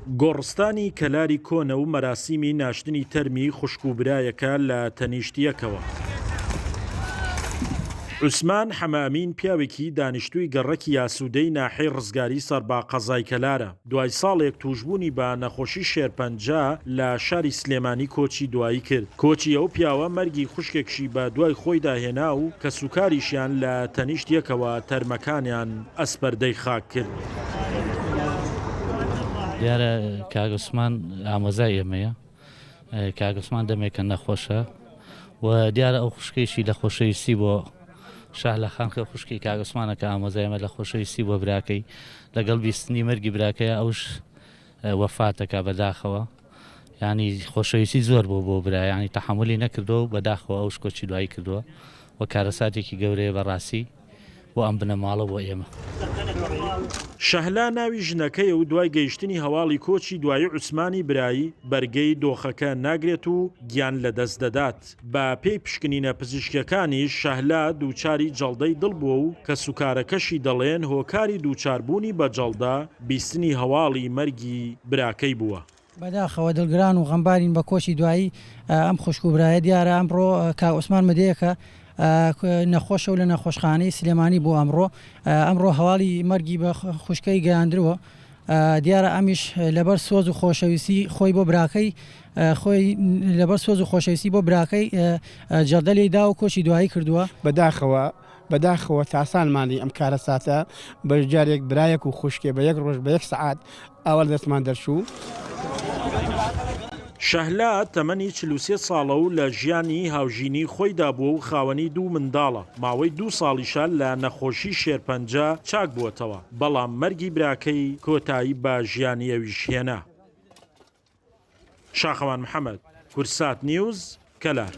گۆڕستانی کەلاری کۆنە و مەراسیمی ناشتنی تەرمی خوشک و برایەکە لە تەنیشتیەکەوە. عوسمان حەمامین پیاوێکی دانیشتووی گەڕەکی یاسوودەی ناحەی ڕزگاری سەر بە قەزای کەلارە. دوای ساڵێک توشبوونی بە نەخۆشی شێرپەنجە لە شاری سلێمانی کۆچی دوایی کرد. کۆچی ئەو پیاوە مەرگی خوشکێکشی بە دوای خۆی داهێنا و کە سوکاریشیان لە تەنیشتیەکەوە تەرمەکانیان ئەسپەردەی خاک کرد. دیارە کاگوسمان ئامۆزای ئێمەیە، کاگوسمان دەمێکە نەخۆشە و دیارە ئەو خوشکێکی لە خۆشەویستی بۆ شاه لە خانخە خوشکی کاگوسمانە کە ئامۆزایمە لە خۆشەویستی بۆ براکەی لەگەڵ بیستنی مەرگی براکەیە ئەوش وەفاتەکە بەداخەوە، ینی خۆشەویستی زۆر بۆ برا، ینی تەحملی نەکردەوە بەداخەوە ئەوش کۆچی دوایی کردووە و کارەساتێکی گەورەیە بەڕاستی بۆ ئەم بنەماڵە بۆ ئێمە. شەهلا ناوی ژنەکەی و دوای گەیشتنی هەواڵی کۆچی دوایی عوسمانی برایی بەرگەی دۆخەکە ناگرێت و گیان لەدەست دەدات. بە پێی پشکنینە پزیشکەکانی شەهلا دووچاری جەڵدەی دڵ بووە و کە سوکارەکەشی دەڵێن هۆکاری دووچاربوونی بە جەڵدا بیستنی هەواڵی مەرگی براکەی بووە. بەداخەوە دڵگران و غەمبارین بە کۆچی دوایی ئەم خوشک و برایە. دیارە ئەمڕۆ کا عوسمان مدەیەکە نەخۆشە و لە نەخۆشخانەی سلێمانی بۆ ئەمڕۆ هەواڵی مەرگی بە خوشکەی گەیاندرەوە. دیارە ئەمیش لەبەر سۆز و خۆشەویستی خۆی بۆ براکەی خۆی لەبەر سۆز و خۆشەویستی بۆ براکەی جەڵدە لێی دا و کۆچی دوایی کردووە. بەداخەوە تاسانمانی ئەم کارە ساتە بەجارێک برایەک و خوشکێ بە یەک ڕۆژ بە یەک سەعات ئاوەڵ دەستمان دەرچوو. شەهلا تەمەنی 43 ساڵە و لە ژیانی هاوژینی خۆیدا بووە و خاوەنی 2 منداڵە. ماوەی 2 ساڵیشە لە نەخۆشی شێرپەنجە چاک بووەتەوە، بەڵام مەرگی براکەی کۆتایی بە ژیانی ئەویش هێنا. شاخەوان محەممەد، کورسات نیوز، کەلار.